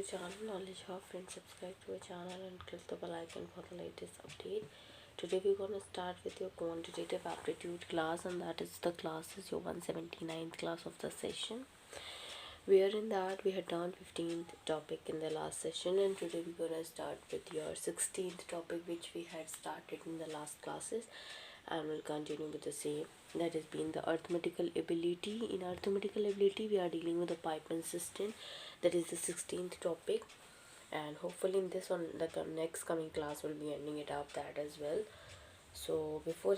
channel Knowledge Hub. Friends, subscribe to our channel and click the bell icon for the latest update. Today we're going to start with your quantitative aptitude class, and that is the class is your 179th class of the session. Where in that we had done 15th topic in the last session, and today we're going to start with your 16th topic, which we had started in the last classes, and we'll continue with the same. That has been the arithmetical ability. In arithmetical ability we are dealing with the pipe and cistern. That is the 16th topic, and hopefully in this one the next coming class will be ending it up that as well. So before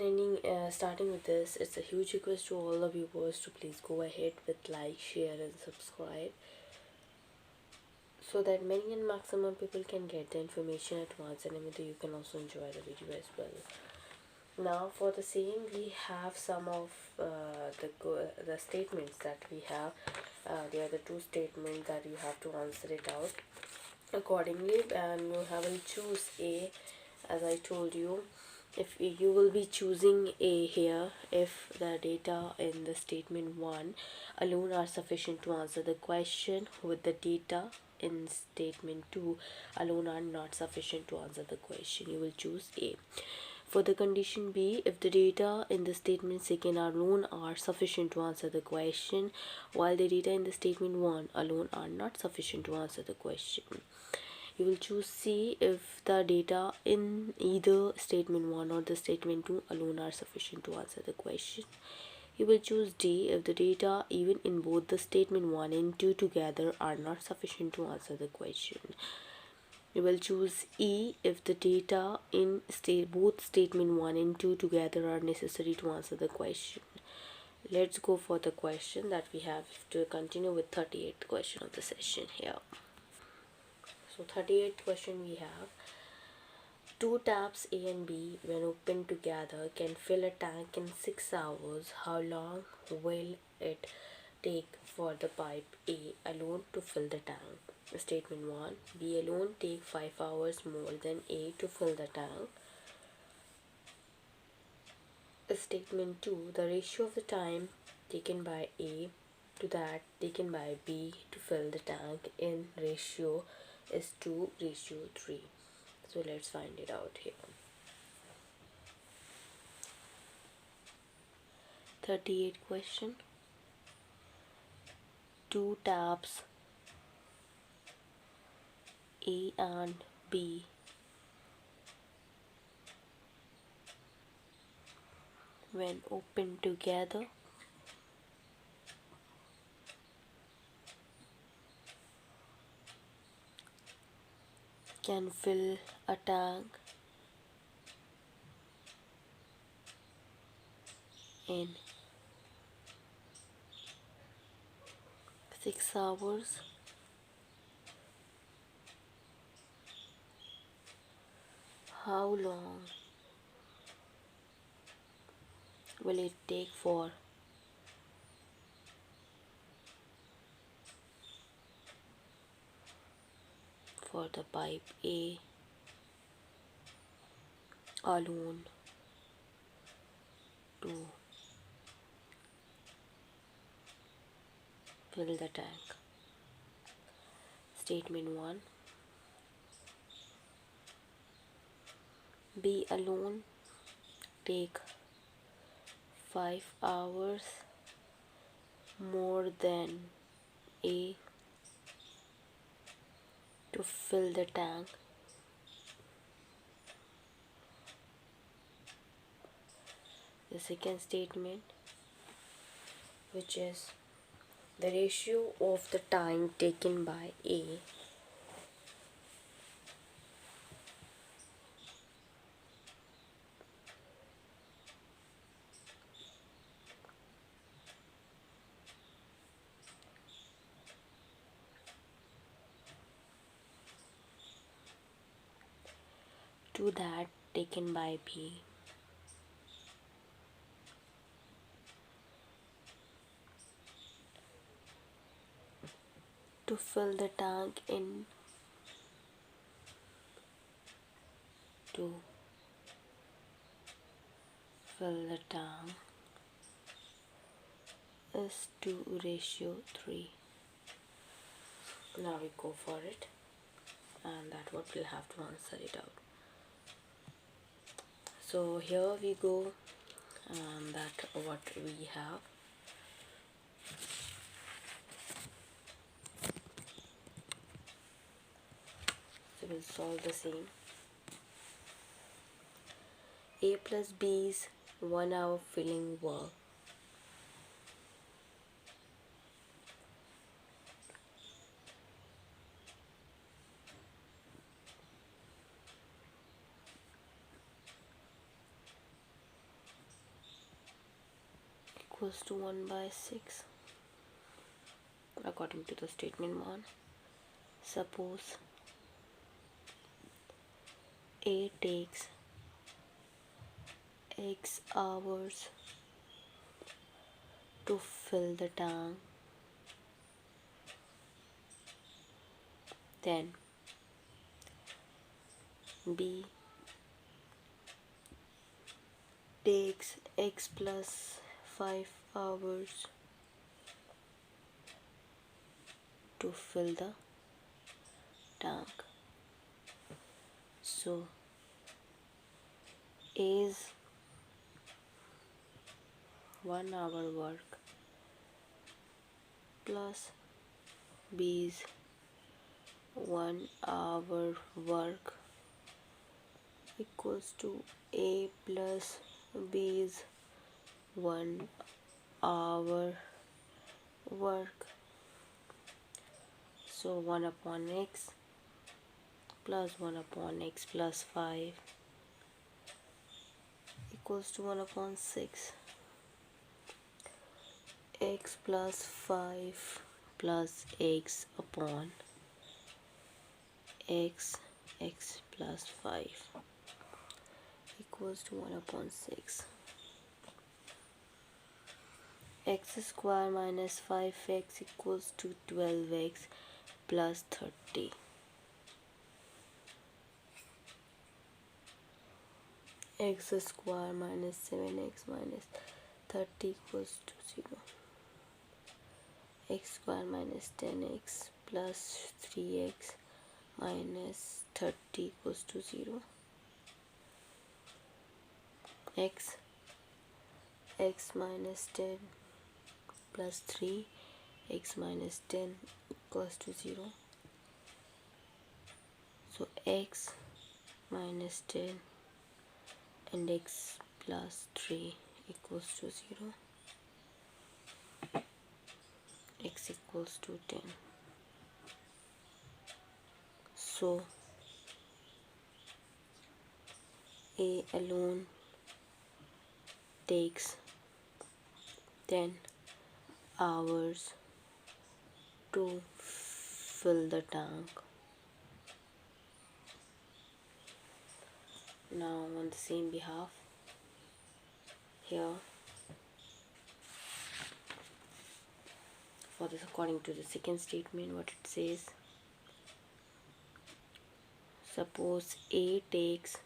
starting with this, it's a huge request to all the viewers to please go ahead with like, share and subscribe, so that many and maximum people can get the information at once, and you can also enjoy the video as well. Now for the same, we have some of the statements that we have. They are the two statements that you have to answer it out accordingly, and you have to choose A. As I told you, if you will be choosing A here if the data in the statement 1 alone are sufficient to answer the question, with the data in statement 2 alone are not sufficient to answer the question. You will choose A. For the condition B, if the data in the statement second alone are sufficient to answer the question, while the data in the statement 1 alone are not sufficient to answer the question. You will choose C if the data in either statement 1 or the statement 2 alone are sufficient to answer the question. You will choose D if the data even in both the statement 1 and 2 together are not sufficient to answer the question. You will choose E if the data in both statement 1 and 2 together are necessary to answer the question. Let's go for the question that we have to continue with 38th question of the session here. So 38th question we have: two taps A and B, when opened together, can fill a tank in 6 hours. How long will it take for the pipe A alone to fill the tank? Statement 1, B alone take 5 hours more than A to fill the tank. Statement 2, the ratio of the time taken by A to that taken by B to fill the tank in ratio is 2:3. So let's find it out here. 38th question: two taps A and B when opened together can fill a tank in 6 hours. How long will it take for the pipe A alone to fill the tank? Statement 1, B alone take 5 hours more than A to fill the tank. The second statement, which is the ratio of the time taken by A to that taken by B. To fill the tank in is 2:3. Now we go for it. and that what we'll have to answer it out. So here we go, and that what we have. So we'll solve the same. A plus B's 1 hour filling work equals to 1 by 6 according to the statement 1. Suppose A takes X hours to fill the tank, then B takes X plus 5 hours to fill the tank. So A's 1 hour work plus B's 1 hour work equals to A plus B's 1 hour work. So 1 upon X plus 1 upon X plus 5 equals to 1 upon 6. X plus 5 plus X upon X plus 5 equals to 1 upon 6. X square minus 5x equals to 12x plus 30. X square minus 7x minus 30 equals to 0. X square minus 10x plus 3x minus 30 equals to 0. X minus 10 plus 3 x minus 10 equals to 0. So x minus 10 and x plus 3 equals to 0. X equals to 10. So A alone takes 10 hours to fill the tank. Now on the same behalf, here for this, according to the second statement, what it says, suppose A takes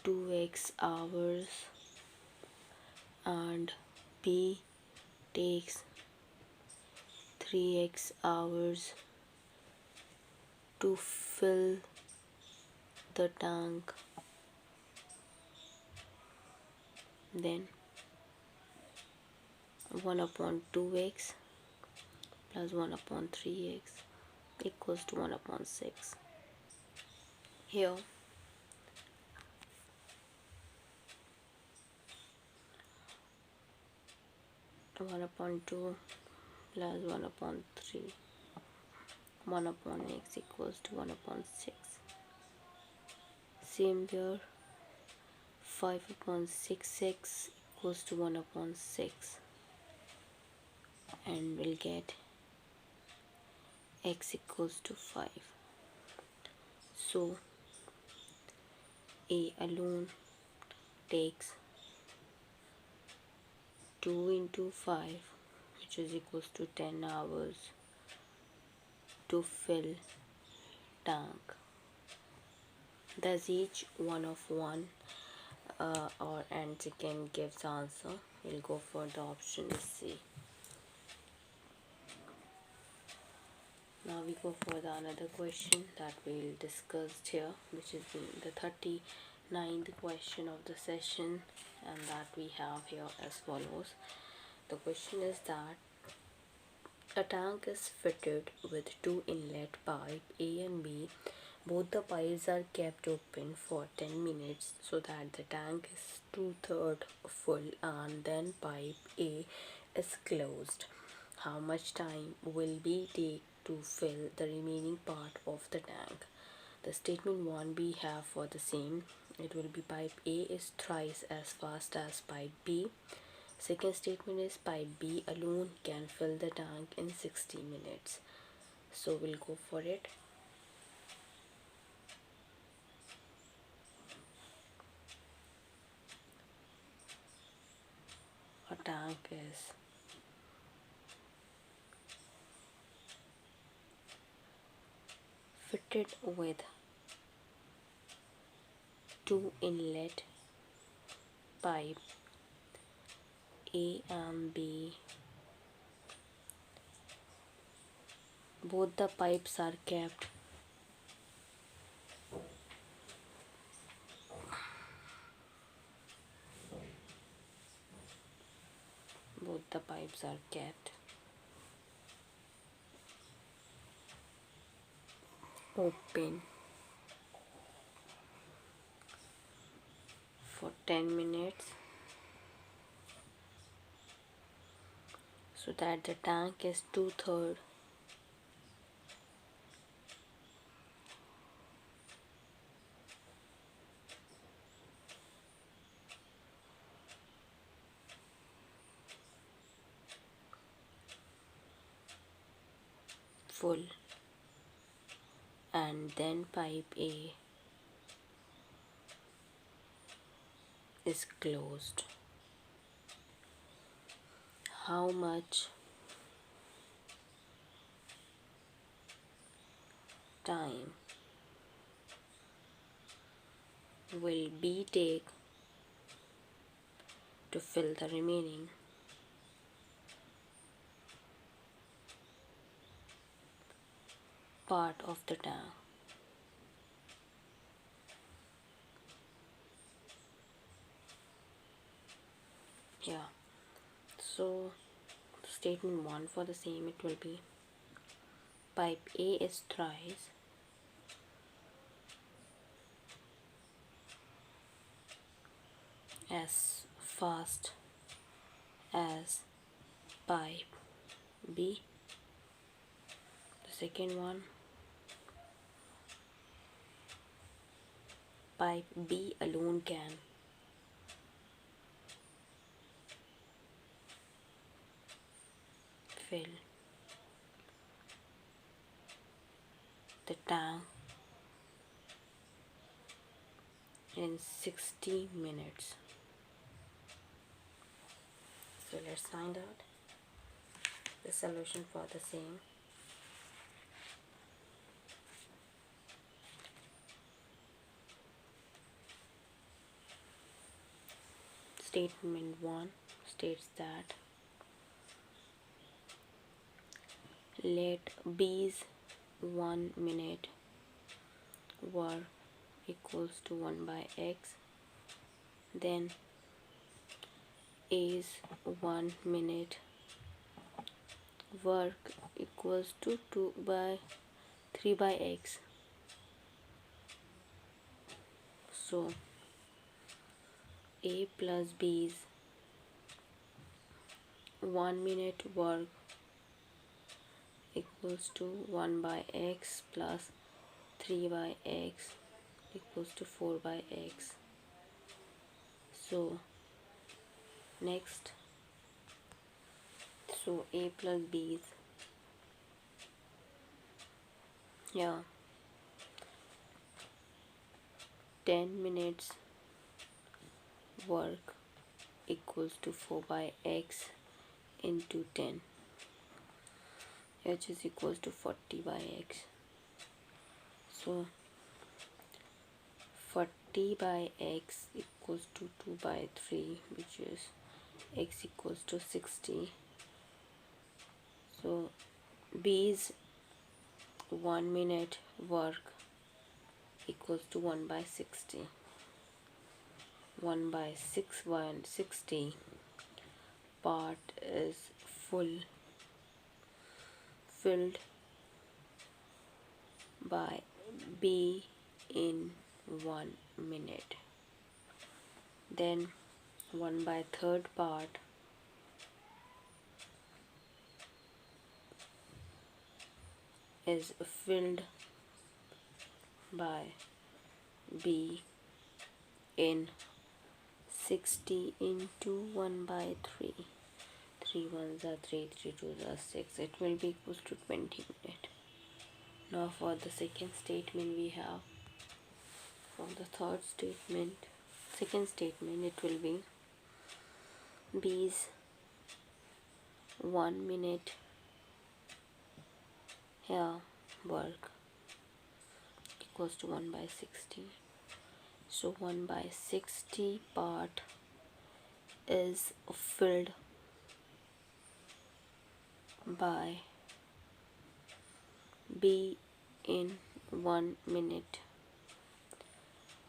2x hours and B takes 3x hours to fill the tank. Then 1 upon 2x plus 1 upon 3x equals to 1 upon 6. Here 1 upon 2 plus 1 upon 3, 1 upon x equals to 1 upon 6. Same here, 5 upon 6x equals to 1 upon 6, and we'll get x equals to 5. So A alone takes 2 into 5, which is equals to 10 hours to fill tank. Thus each one of one or and second gives answer. We'll go for the option C. Now we go for the another question that we'll discuss here, which is the 39th question of the session, and that we have here as follows. The question is that a tank is fitted with two inlet pipes A and B. Both the pipes are kept open for 10 minutes so that the tank is 2/3 full, and then pipe A is closed. How much time will B take to fill the remaining part of the tank? The statement 1 we have for the same. It will be pipe A is thrice as fast as pipe B. Second statement is pipe B alone can fill the tank in 60 minutes. So we'll go for it. A tank is fitted with two inlet pipe A and B. Both the pipes are kept open for 10 minutes so that the tank is 2/3 full, and then pipe A is closed. How much time will B take to fill the remaining part of the tank? Yeah, so statement 1 for the same, it will be pipe A is thrice as fast as pipe B. The second one, pipe B alone can fill the tank in 60 minutes. So let's find out the solution for the same. Statement 1 states that let B's 1 minute work equals to 1 by x, then A's 1 minute work equals to 3 by x. So A plus B's 1 minute work equals to 1 by x plus 3 by x equals to 4 by x. So next, so A plus B's, yeah, 10 minutes work equals to 4 by x into 10, which is equals to 40 by x. So 40 by x equals to 2 by 3, which is x equals to 60. So B's 1 minute work equals to 1 by 60. 1 by 160 part is filled by B in 1 minute. Then 1 by third part is filled by B in 60 into 1 by 3. 3 ones are 3, 3 twos are 6. It will be equals to 20 minutes. Now for the second statement we have, for the second statement it will be B's 1 minute here work equals to 1 by 60. So 1 by 60 part is filled by B in 1 minute.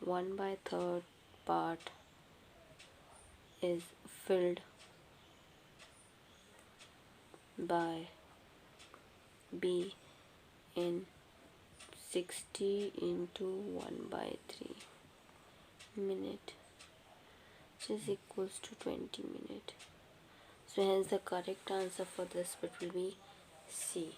1 by third part is filled by B in 60 into 1 by 3 minute, which is equals to 20 minutes. So hence the correct answer for this bit will be C.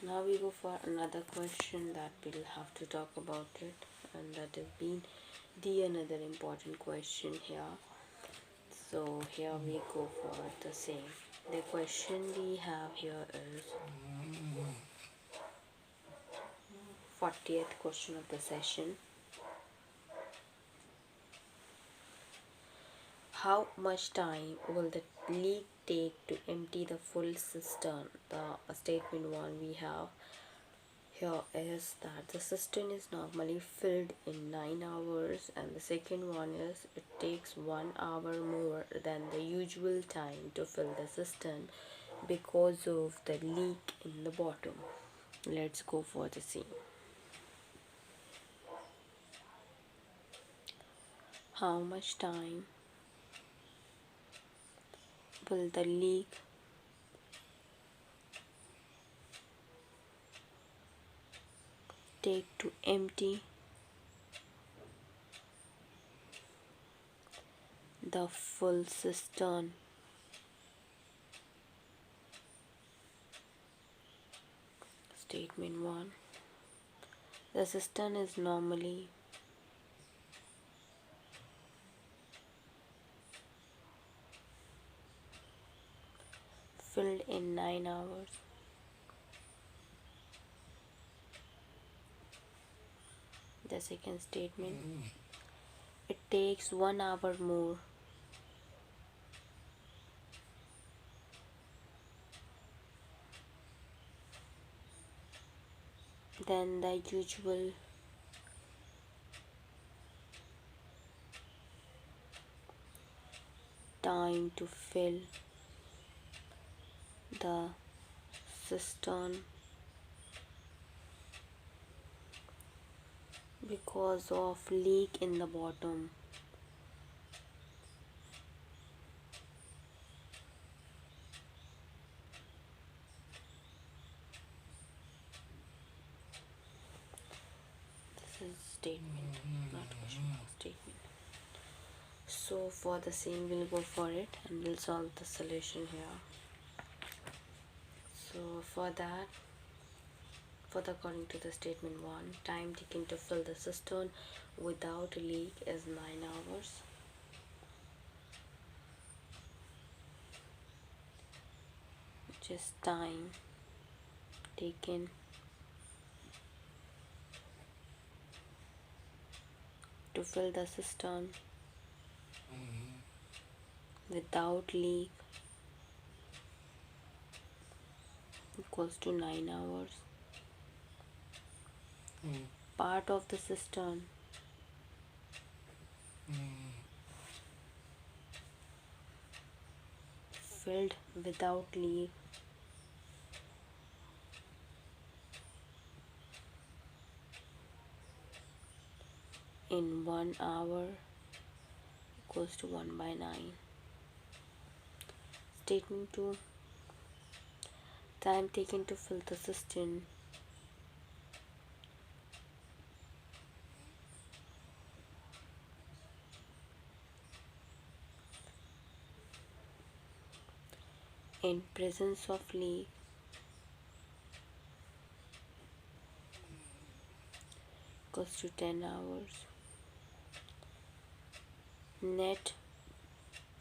Now we go for another question that we'll have to talk about it, and that has been another important question here. So here we go for the same. The question we have here is 40th question of the session. How much time will the leak take to empty the full cistern? The statement 1 we have here is that the cistern is normally filled in 9 hours, and the second one is it takes 1 hour more than the usual time to fill the cistern because of the leak in the bottom. Let's go for the same. How much time will the leak take to empty the full cistern? Statement 1. The cistern is normally filled in 9 hours. The second statement, it takes 1 hour more than the usual time to fill the cistern because of leak in the bottom. This is statement, not question, statement. So for the same we'll go for it and we'll solve the solution here. So for that, according to the statement 1, time taken to fill the cistern without leak is 9 hours. Which is time taken to fill the cistern without leak equals to 9 hours. Part of the cistern filled without leak in 1 hour equals to 1 by 9. Statement 2. Time taken to fill the cistern in presence of leak equals to 10 hours. Net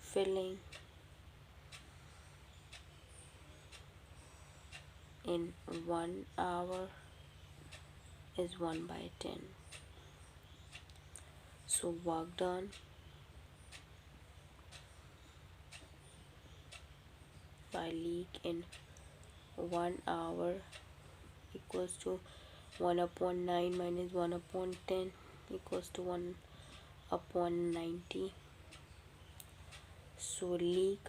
filling in 1 hour is 1 by 10. So work done by leak in 1 hour equals to 1 upon 9 minus 1 upon 10 equals to 1 upon 90. So leak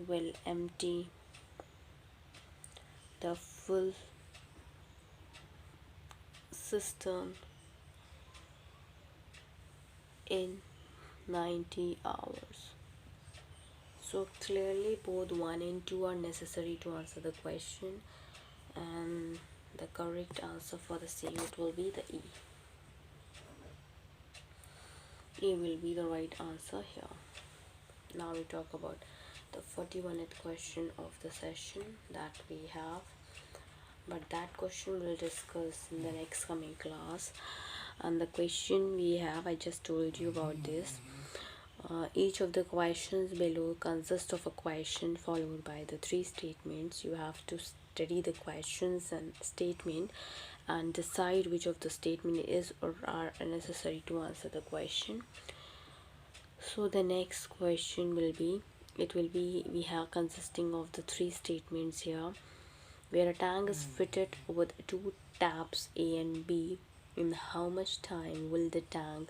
will empty the full cistern in 90 hours. So clearly both 1 and 2 are necessary to answer the question, and the correct answer for the C will be the E. E will be the right answer here. Now we talk about the 41st question of the session that we have, but that question we'll discuss in the next coming class. And the question we have, I just told you about this. Each of the questions below consists of a question followed by the 3 statements. You have to study the questions and statement and decide which of the statement is or are necessary to answer the question. So the next question will be, we have consisting of the 3 statements here, where a tank is fitted with 2 taps A and B. In how much time will the tank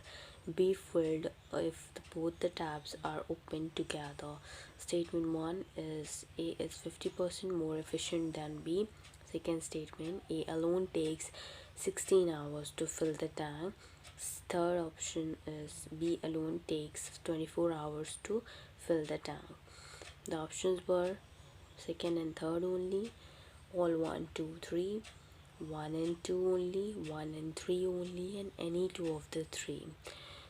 be filled if both the taps are opened together? Statement 1 is A is 50% more efficient than B. Second statement, A alone takes 16 hours to fill the tank. Third option is B alone takes 24 hours to fill the tank. The options were second and third only, all 1, 2, 3, 1 and 2 only, 1 and 3 only, and any 2 of the 3.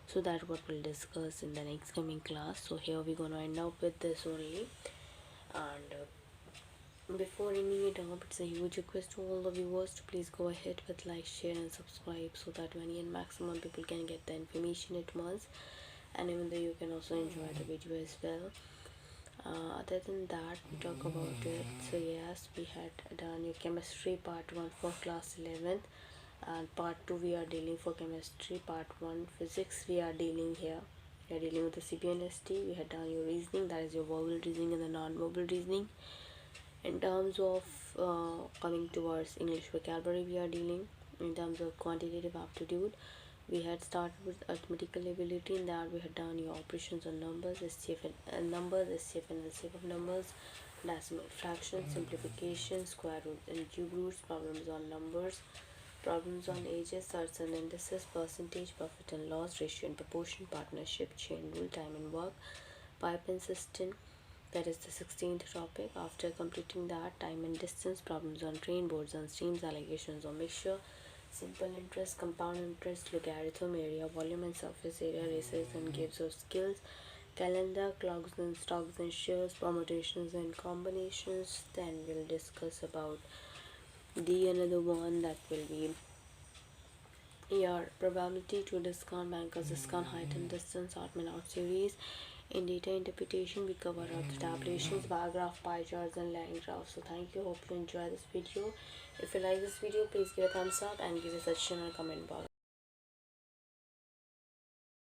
So that's what we'll discuss in the next coming class. So here we're gonna end up with this only. And before ending it up, it's a huge request to all the viewers to please go ahead with like, share and subscribe, so that many and maximum people can get the information at once, and even though you can also enjoy the video as well. Other than that, we talk about it. So yes, we had done your chemistry part 1 for class 11th, and part 2 we are dealing for chemistry. Part 1 physics we are dealing here. We are dealing with the CPNST. We had done your reasoning, that is your verbal reasoning and the non-verbal reasoning. In terms of coming towards English vocabulary, we are dealing in terms of quantitative aptitude. We had started with arithmetical ability. In that we had done your operations on numbers, SCF and numbers, SCF and LCF of numbers, decimal fractions, simplification, square root and cube roots, problems on numbers, problems on ages, surds and indices, percentage, profit and loss, ratio and proportion, partnership, chain rule, time and work, pipe and cistern. That is the 16th topic. After completing that, time and distance, problems on train, boards and streams, allegations on mixture, simple interest, compound interest, logarithm, area, volume and surface area, races and gives of skills, calendar, clocks and stocks and shares, permutations and combinations. Then we'll discuss about the another one, that will be your probability to discount, bankers discount, height and distance, Hartman out series. In data interpretation, we cover up the tabulations, bar graph, pie charts and line graphs. So thank you, hope you enjoy this video. If you like this video, please give a thumbs up and give a suggestion or comment box.